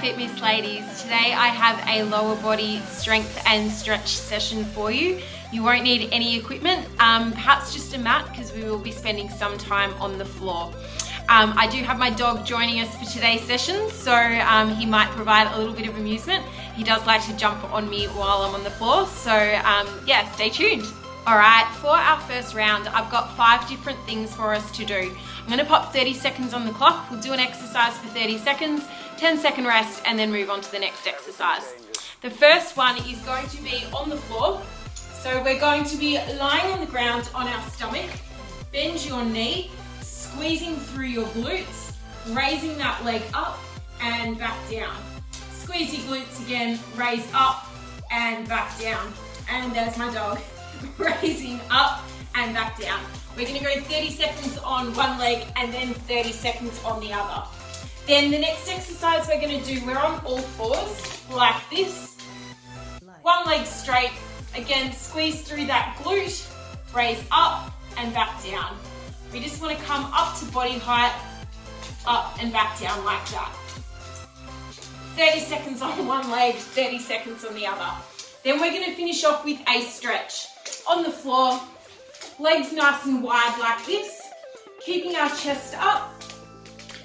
Fitness ladies. Today I have a lower body strength and stretch session for you. You won't need any equipment, perhaps just a mat because we will be spending some time on the floor. I do have my dog joining us for today's session, so he might provide a little bit of amusement. He does like to jump on me while I'm on the floor, so yeah, stay tuned. Alright, for our first round, I've got 5 different things for us to do. I'm going to pop 30 seconds on the clock. We'll do an exercise for 30 seconds, 10-second rest, and then move on to the next exercise. The first one is going to be on the floor. So we're going to be lying on the ground on our stomach. Bend your knee, squeezing through your glutes, raising that leg up and back down. Squeeze your glutes again, raise up and back down. And there's my dog. Raising up and back down. We're going to go 30 seconds on one leg and then 30 seconds on the other. Then the next exercise we're going to do, we're on all fours like this. One leg straight. Again, squeeze through that glute, raise up and back down. We just want to come up to body height, up and back down like that. 30 seconds on one leg, 30 seconds on the other. Then we're going to finish off with a stretch. On the floor, legs nice and wide like this, keeping our chest up,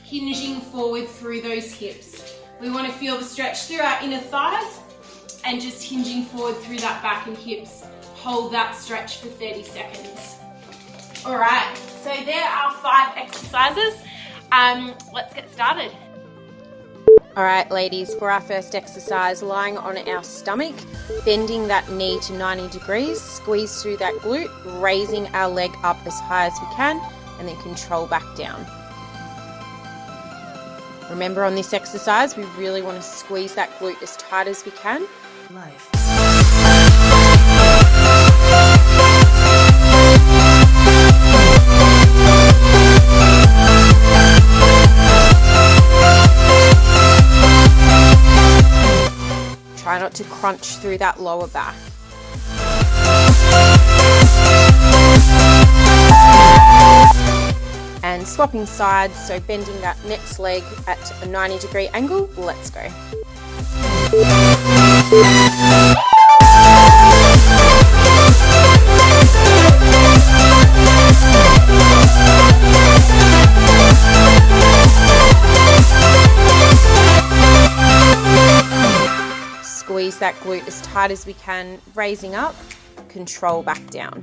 hinging forward through those hips. We want to feel the stretch through our inner thighs and just hinging forward through that back and hips. Hold that stretch for 30 seconds. All right, so there are 5 exercises. Let's get started. All right, ladies, for our first exercise, lying on our stomach, bending that knee to 90 degrees, squeeze through that glute, raising our leg up as high as we can, and then control back down. Remember, on this exercise, we really want to squeeze that glute as tight as we can. Try not to crunch through that lower back. And swapping sides, so bending that next leg at a 90-degree angle. Let's go. Squeeze that glute as tight as we can, raising up, control back down.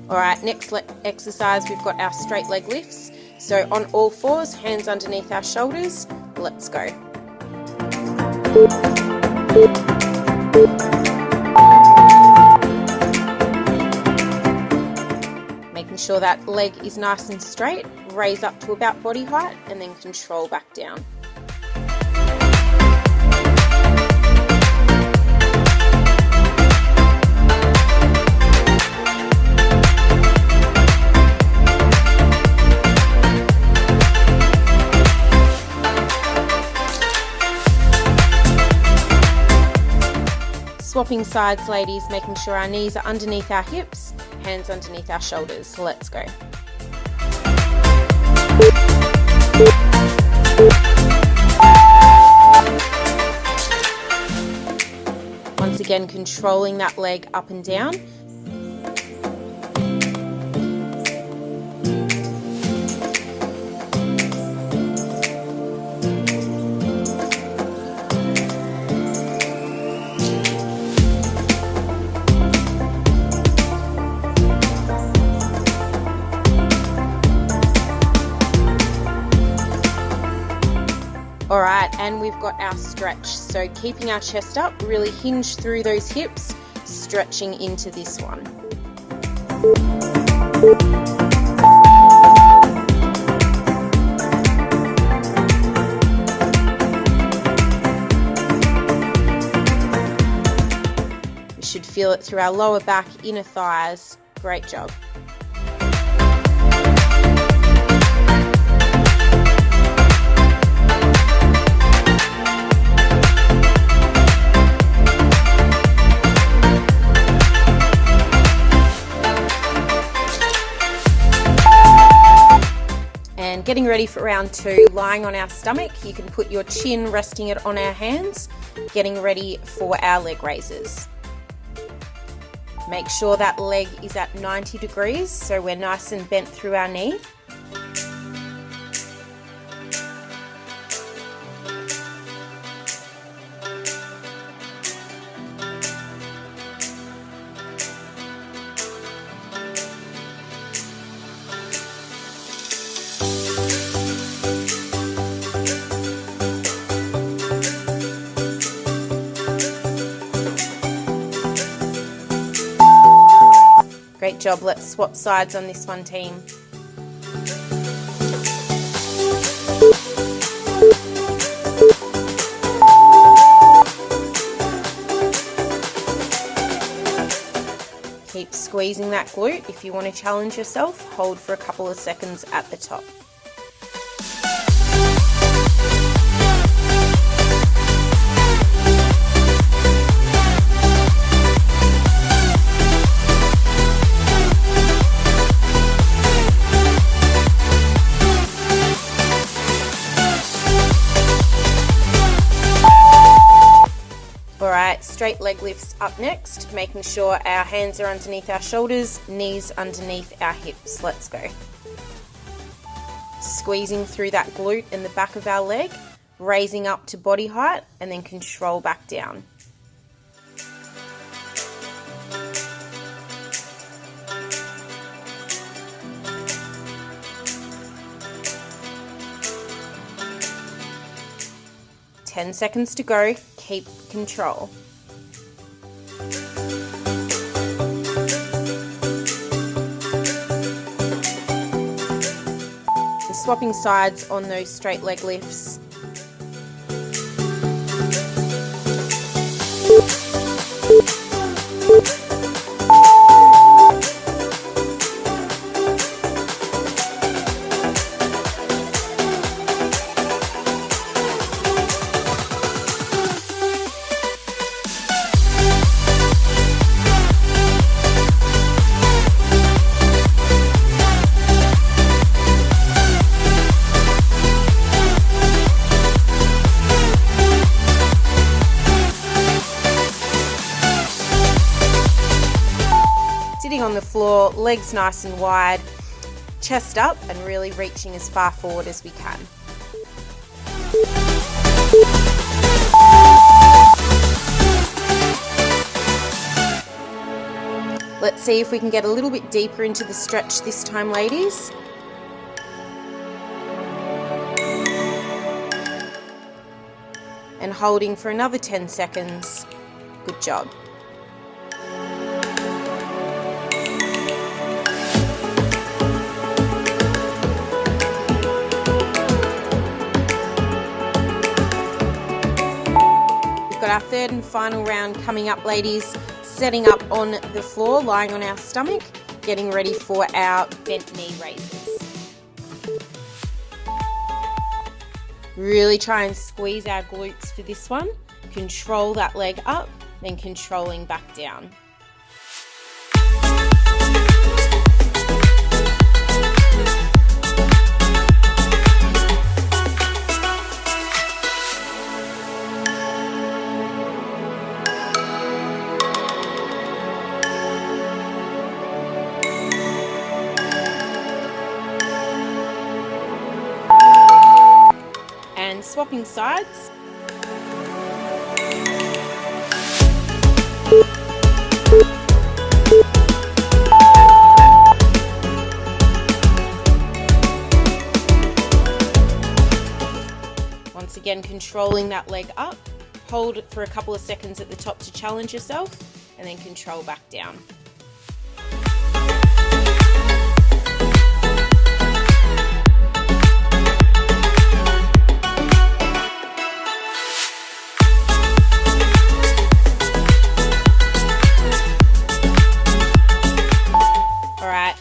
All right, next exercise, we've got our straight leg lifts. So on all fours, hands underneath our shoulders. Let's go. Making sure that leg is nice and straight, raise up to about body height and then control back down. Swapping sides, ladies, making sure our knees are underneath our hips, hands underneath our shoulders. Let's go. Once again, controlling that leg up and down. All right, and we've got our stretch. So keeping our chest up, really hinge through those hips, stretching into this one. We should feel it through our lower back, inner thighs. Great job. getting ready for round 2, lying on our stomach. You can put your chin resting it on our hands, getting ready for our leg raises. Make sure that leg is at 90 degrees so we're nice and bent through our knee. Great job. Let's swap sides on this one, team. Keep squeezing that glute. If you want to challenge yourself, hold for a couple of seconds at the top. Alright, straight leg lifts up next, making sure our hands are underneath our shoulders, knees underneath our hips. Let's go. Squeezing through that glute in the back of our leg, raising up to body height, and then control back down. Ten seconds to go. Keep control. And swapping sides on those straight leg lifts. Sitting on the floor, legs nice and wide, chest up, and really reaching as far forward as we can. Let's see if we can get a little bit deeper into the stretch this time, ladies. And holding for another 10 seconds. Good job. Got our third and final round coming up, ladies. Setting up on the floor, lying on our stomach, getting ready for our bent knee raises. Really try and squeeze our glutes for this one. Control that leg up, then controlling back down. And swapping sides. Once again, controlling that leg up. Hold for a couple of seconds at the top to challenge yourself, and then control back down.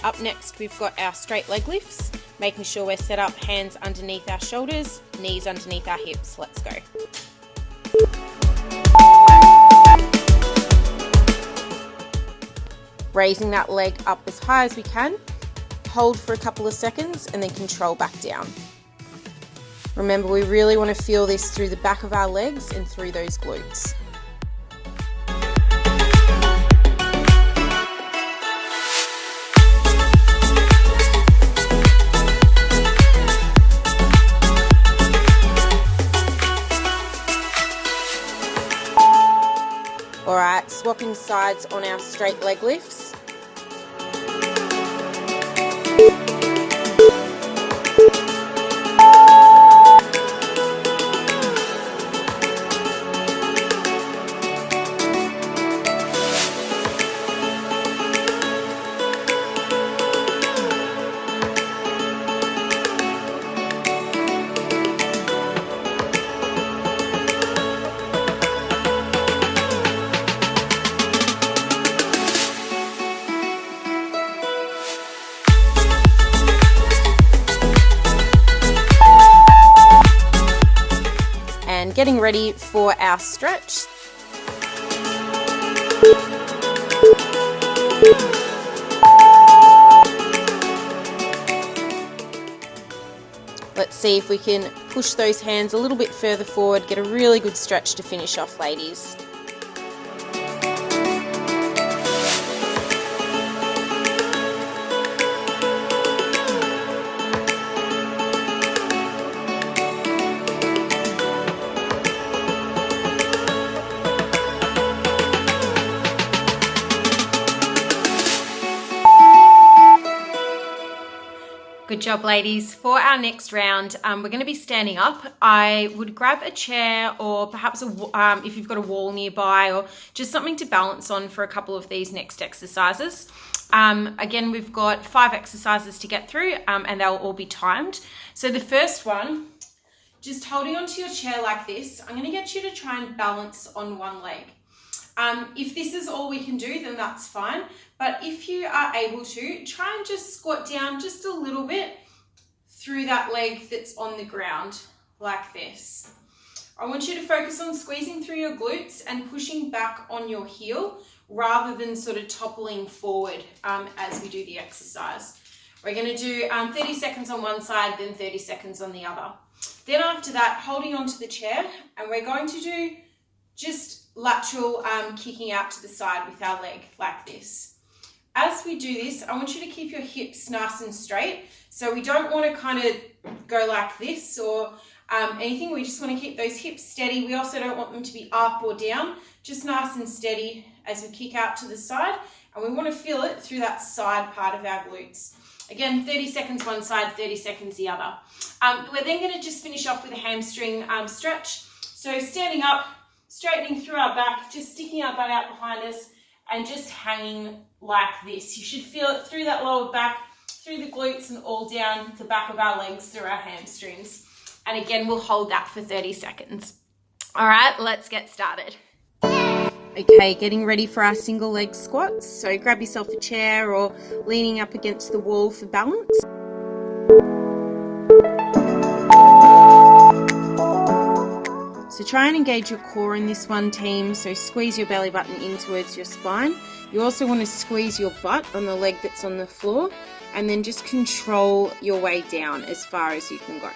Up next, we've got our straight leg lifts, making sure we're set up, hands underneath our shoulders, knees underneath our hips. Let's go. Raising that leg up as high as we can, hold for a couple of seconds and then control back down. Remember, we really want to feel this through the back of our legs and through those glutes. Alright, swapping sides on our straight leg lifts. Getting ready for our stretch. Let's see if we can push those hands a little bit further forward, get a really good stretch to finish off, ladies. Good job, ladies. For our next round, we're going to be standing up. I would grab a chair or perhaps if you've got a wall nearby, or just something to balance on for a couple of these next exercises. Again, we've got 5 exercises to get through and they'll all be timed. So the first one, just holding onto your chair like this, I'm going to get you to try and balance on one leg. If this is all we can do, then that's fine. But if you are able to, try and just squat down just a little bit through that leg that's on the ground, like this. I want you to focus on squeezing through your glutes and pushing back on your heel rather than sort of toppling forward as we do the exercise. We're going to do 30 seconds on one side, then 30 seconds on the other. Then after that, holding onto the chair, and we're going to do just lateral kicking out to the side with our leg like this. As we do this, I want you to keep your hips nice and straight. So we don't want to kind of go like this or anything. We just want to keep those hips steady. We also don't want them to be up or down, just nice and steady as we kick out to the side. And we want to feel it through that side part of our glutes. Again, 30 seconds one side, 30 seconds the other. We're then going to just finish off with a hamstring stretch. So standing up, straightening through our back, just sticking our butt out behind us and just hanging like this. You should feel it through that lower back, through the glutes and all down the back of our legs through our hamstrings. And again, we'll hold that for 30 seconds. All right, let's get started. Okay, getting ready for our single leg squats. So grab yourself a chair or leaning up against the wall for balance. So try and engage your core in this one, team. So squeeze your belly button in towards your spine. You also want to squeeze your butt on the leg that's on the floor, and then just control your way down as far as you can go.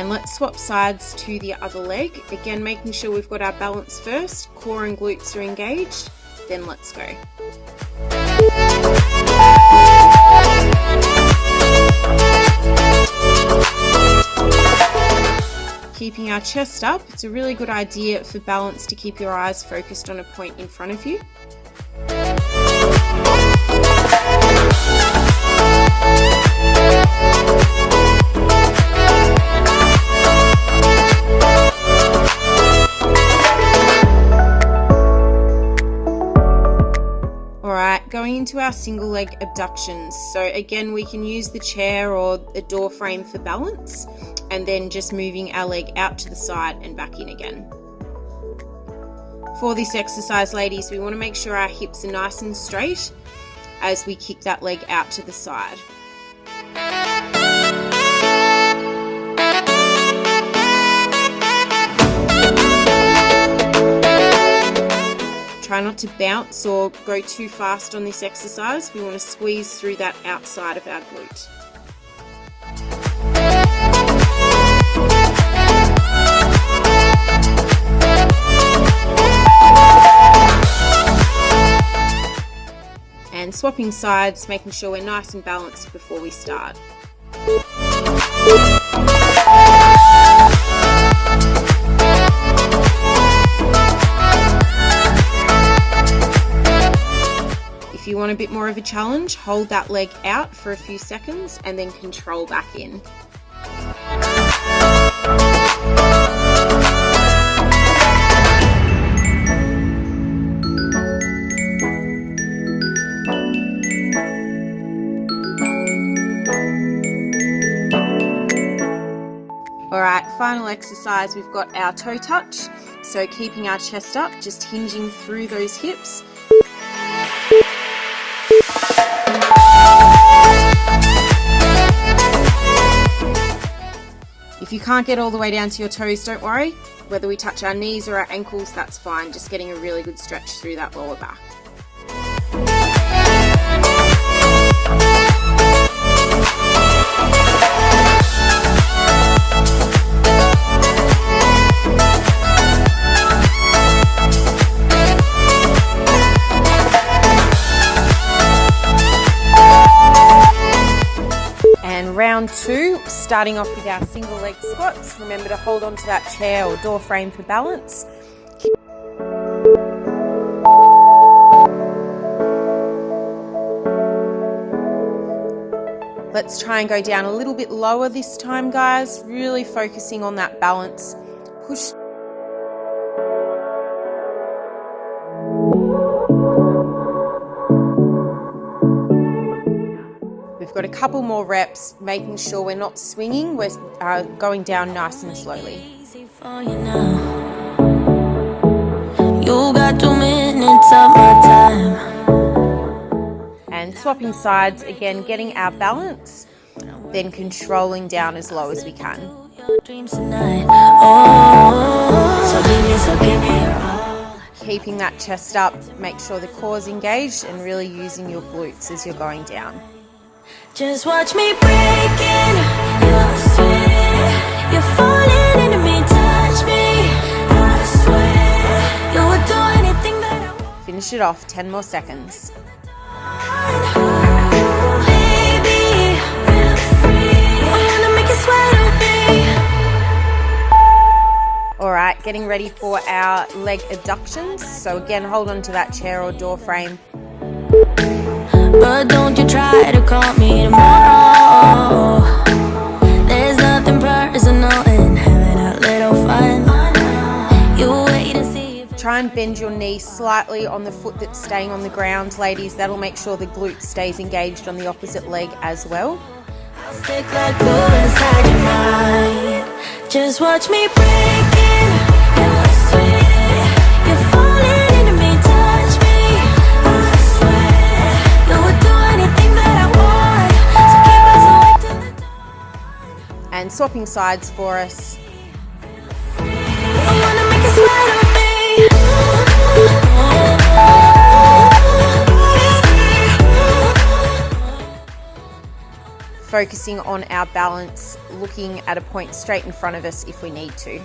Let's swap sides to the other leg. Again, making sure we've got our balance first, core and glutes are engaged, then let's go. Keeping our chest up, it's a really good idea for balance to keep your eyes focused on a point in front of you. Going into our single leg abductions. So again, we can use the chair or the door frame for balance, and then just moving our leg out to the side and back in again. For this exercise, ladies, we want to make sure our hips are nice and straight as we kick that leg out to the side. try not to bounce or go too fast on this exercise. We want to squeeze through that outside of our glute. And swapping sides, making sure we're nice and balanced before we start. If you want a bit more of a challenge, hold that leg out for a few seconds and then control back in. Alright, final exercise, we've got our toe touch. So keeping our chest up, just hinging through those hips. If you can't get all the way down to your toes, don't worry. Whether we touch our knees or our ankles, that's fine. Just getting a really good stretch through that lower back. Round 2, starting off with our single leg squats. Remember to hold on to that chair or door frame for balance. Let's try and go down a little bit lower this time, guys. Really focusing on that balance. Push. We've got a couple more reps, making sure we're not swinging, we're going down nice and slowly. You got 2 minutes of my time. And swapping sides, again, getting our balance, then controlling down as low as we can. Keeping that chest up, make sure the core is engaged and really using your glutes as you're going down. Just watch me breaking your sweat. You're falling into me, touch me. I swear you would do anything that I want. Finish it off, 10 more seconds. Baby, feel free. I wanna make you sweat on me. Alright, getting ready for our leg adductions. So again, hold on to that chair or door frame. But don't you try to call me tomorrow. There's nothing personal in having a little fun. You wait and see if Try and bend your knee slightly on the foot that's staying on the ground, ladies. That'll make sure the glute stays engaged on the opposite leg as well. I'll stick like glue inside your mind. Just watch me breaking your sweat. You're falling into me, touch me. I swear you would do anything that I want. So keep us awake till the dawn. And swapping sides for us. I wanna make you sweat on me. Focusing on our balance, looking at a point straight in front of us if we need to.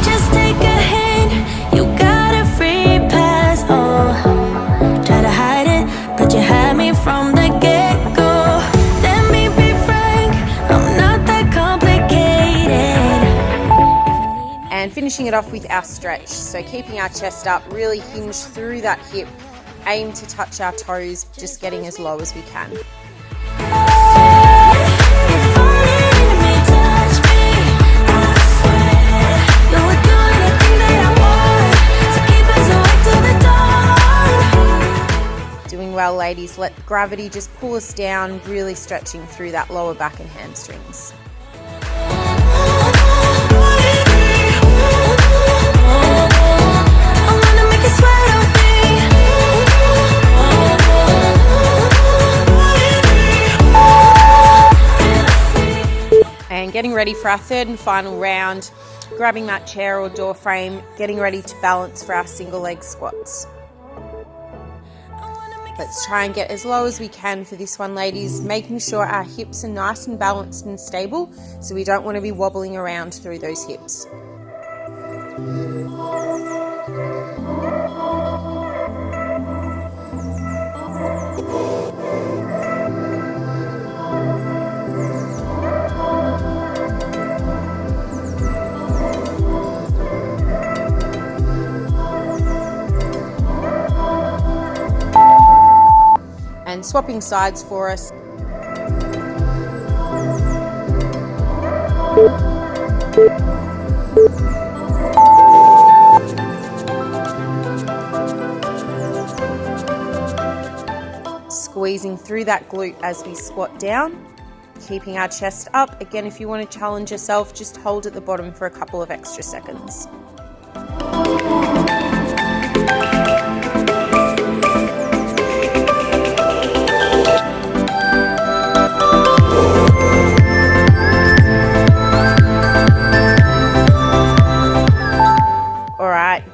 Just take a hint, you got a free pass. Oh, try to hide it, but you had me from the get-go. Let me be frank, I'm not that complicated. And finishing it off with our stretch. So keeping our chest up, really hinge through that hip, aim to touch our toes, just getting as low as we can. Doing well, ladies. Let gravity just pull us down, really stretching through that lower back and hamstrings. And getting ready for our third and final round, grabbing that chair or door frame, getting ready to balance for our single leg squats. Let's try and get as low as we can for this one, ladies, making sure our hips are nice and balanced and stable, so we don't want to be wobbling around through those hips. And swapping sides for us. Squeezing through that glute as we squat down, keeping our chest up. Again, if you want to challenge yourself, just hold at the bottom for a couple of extra seconds.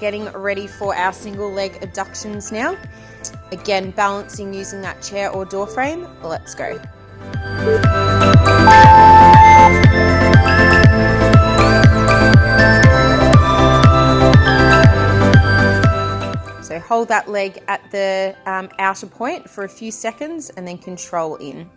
Getting ready for our single leg adductions now. Again, balancing using that chair or door frame. Let's go. So hold that leg at the outer point for a few seconds and then control in.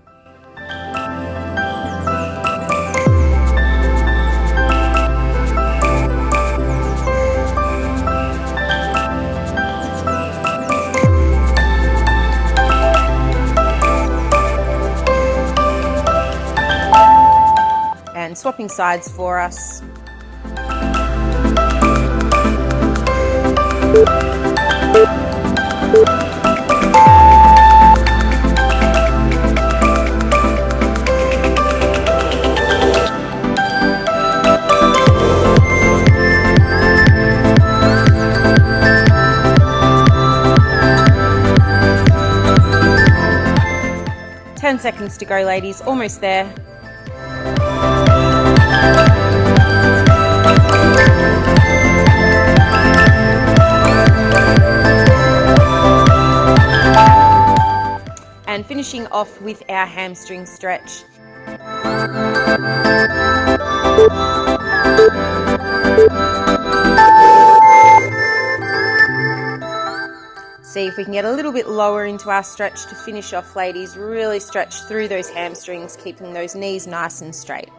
And swapping sides for us. Ten seconds to go, ladies, almost there. And finishing off with our hamstring stretch. See if we can get a little bit lower into our stretch to finish off, ladies. Really stretch through those hamstrings, keeping those knees nice and straight.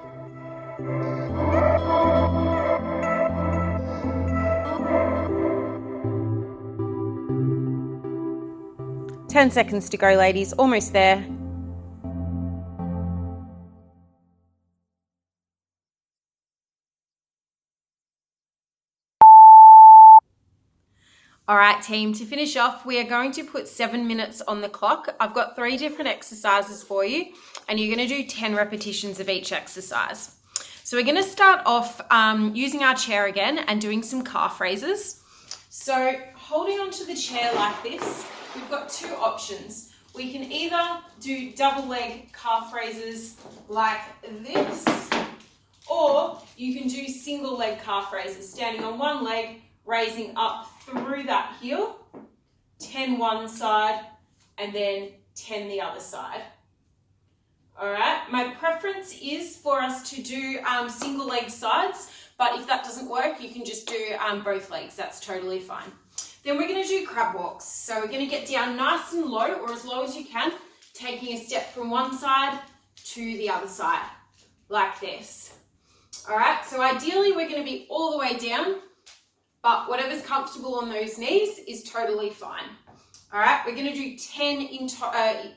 Ten seconds to go, ladies, almost there. All right, team, to finish off, we are going to put 7 minutes on the clock. I've got 3 different exercises for you, and you're going to do 10 repetitions of each exercise. So we're going to start off using our chair again and doing some calf raises. So holding onto the chair like this, we've got 2 options. We can either do double leg calf raises like this, or you can do single leg calf raises, standing on one leg, raising up through that heel, 10 one side, and then 10 the other side. All right, my preference is for us to do single leg sides, but if that doesn't work, you can just do both legs. That's totally fine. Then we're going to do crab walks. So we're going to get down nice and low, or as low as you can, taking a step from one side to the other side, like this. All right, so ideally we're going to be all the way down, but whatever's comfortable on those knees is totally fine. All right, we're going to do 10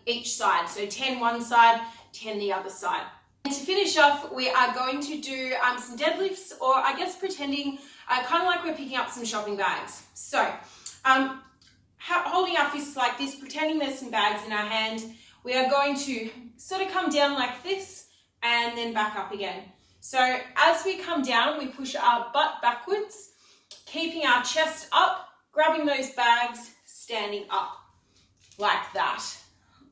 each side. So 10 one side, 10 the other side. And to finish off, we are going to do some deadlifts, or I guess pretending kind of like we're picking up some shopping bags. So holding our fists like this, pretending there's some bags in our hand, we are going to sort of come down like this and then back up again. So as we come down, we push our butt backwards, keeping our chest up, grabbing those bags, standing up like that.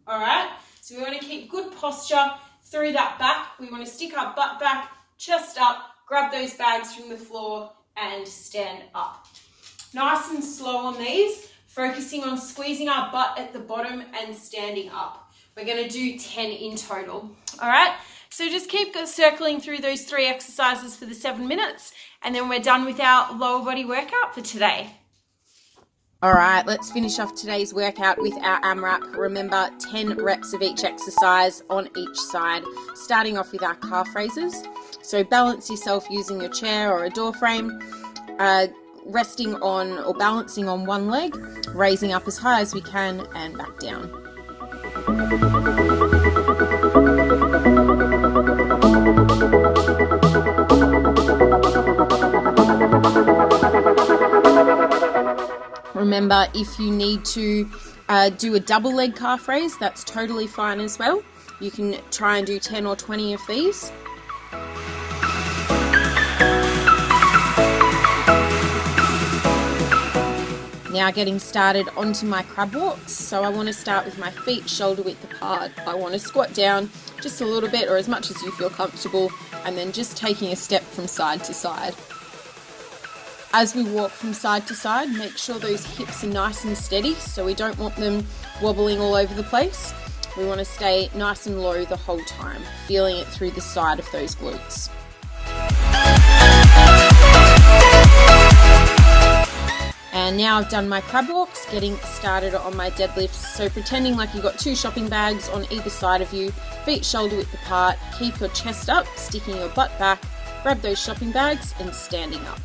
All right, so we want to keep good posture through that back. We want to stick our butt back, chest up, grab those bags from the floor and stand up. Nice and slow on these, focusing on squeezing our butt at the bottom and standing up. We're going to do 10 in total. All right, so just keep circling through those 3 exercises for the 7 minutes, and then we're done with our lower body workout for today. All right, let's finish off today's workout with our AMRAP. Remember, 10 reps of each exercise on each side, starting off with our calf raises. So balance yourself using your chair or a door frame, resting on or balancing on one leg, raising up as high as we can and back down. Remember, if you need to do a double leg calf raise, that's totally fine as well. You can try and do 10 or 20 of these. Now getting started onto my crab walks. So I want to start with my feet shoulder width apart. I want to squat down just a little bit or as much as you feel comfortable, and then just taking a step from side to side. As we walk from side to side, make sure those hips are nice and steady so we don't want them wobbling all over the place. We want to stay nice and low the whole time, feeling it through the side of those glutes. And now I've done my crab walks, getting started on my deadlifts. So pretending like you've got 2 shopping bags on either side of you, feet shoulder width apart, keep your chest up, sticking your butt back, grab those shopping bags and standing up.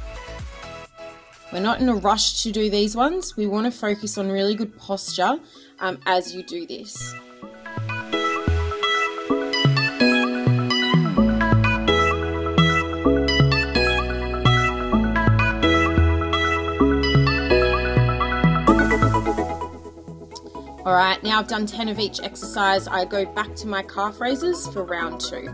We're not in a rush to do these ones. We want to focus on really good posture as you do this. All right, now I've done 10 of each exercise. I go back to my calf raises for round 2.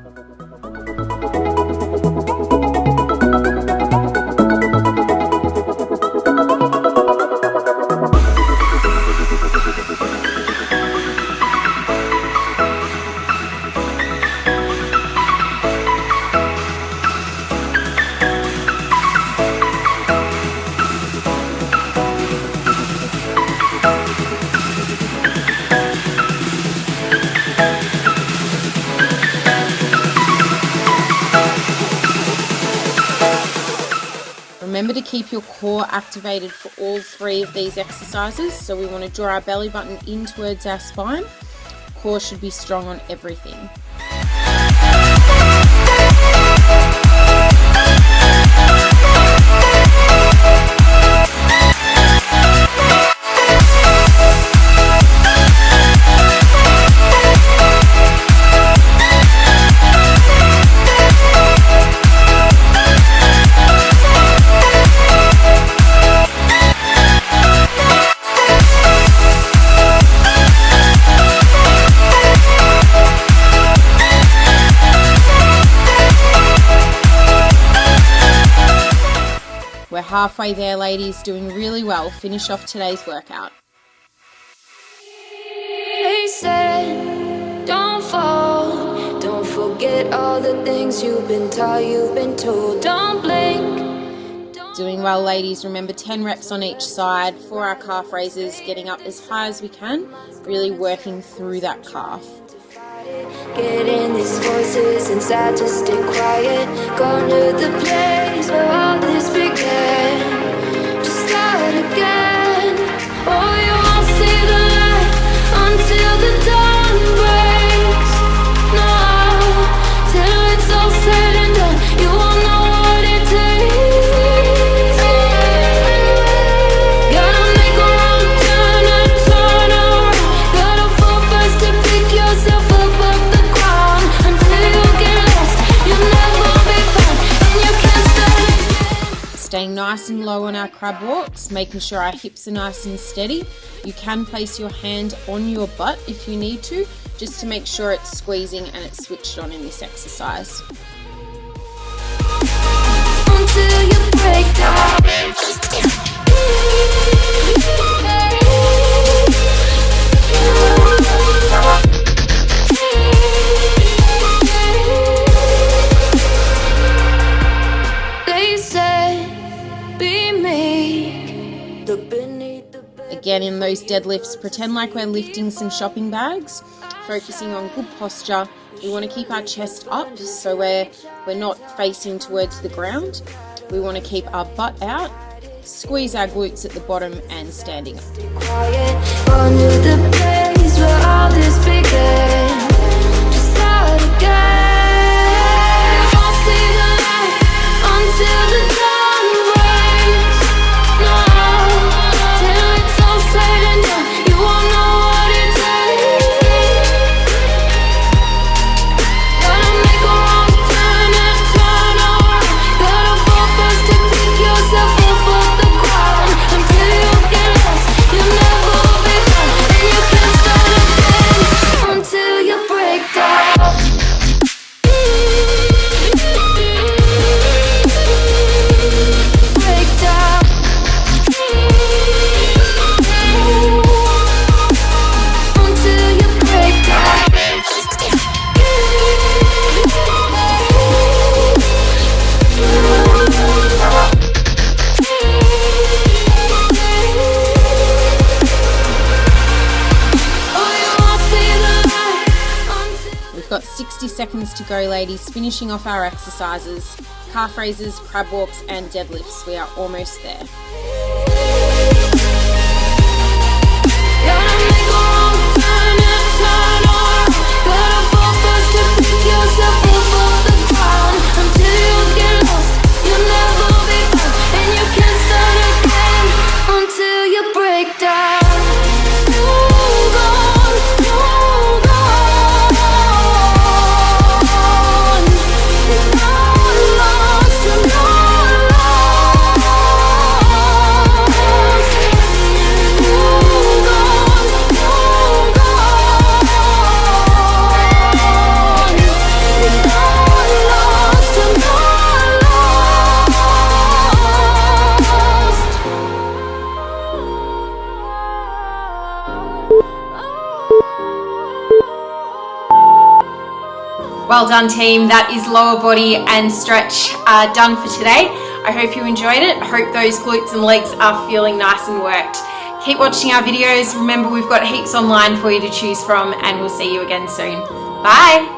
Remember to keep your core activated for all 3 of these exercises. So we want to draw our belly button in towards our spine. Core should be strong on everything. We're halfway there, ladies, doing really well. Finish off today's workout. They said, don't fall, don't forget all the things you've been taught, you've been told, don't blink. Doing well, ladies. Remember, 10 reps on each side for our calf raises, getting up as high as we can, really working through that calf. Getting these voices inside to stay quiet. Gone to the place where all this began. Just start again. Oh, you won't see the light until the dawn breaks. No, till it's all said and done, you won't know what it takes. Gotta make a wrong turn and turn around. Gotta fall fast to pick yourself up off the ground. Until you get lost, you'll never be found, and you can't start again. Staying nice and low on our crab walks, making sure our hips are nice and steady. You can place your hand on your butt if you need to, just to make sure it's squeezing and it's switched on in this exercise. Until you break down. again, in those deadlifts, pretend like we're lifting some shopping bags, focusing on good posture. We want to keep our chest up so we're not facing towards the ground. We want to keep our butt out, squeeze our glutes at the bottom and standing up. Quiet, on to the place where all this began. Just start again. I'll see the light until the dawn breaks. No, till it's all said and done, you won't know what it takes. Gotta make a wrong turn and turn around. Gotta fall first to pick yourself up off the ground. Until you get lost, you'll never be found. And you can't start again until you break down. Break down. Until you break down. We've got 60 seconds to go, ladies, finishing off our exercises, calf raises, crab walks and deadlifts. We are almost there. Gotta make a wrong turn and turn around. Gotta fall first to pick yourself up off the ground. Until you get lost, you'll never be found. And you can't start again until you break down. Hold on, hold on. You're not lost, you're not lost. Hold on, hold on. You're not lost, you're not Well done, team. That is lower body and stretch done for today. I hope you enjoyed it. I hope those glutes and legs are feeling nice and worked. Keep watching our videos. Remember, we've got heaps online for you to choose from, and we'll see you again soon. Bye.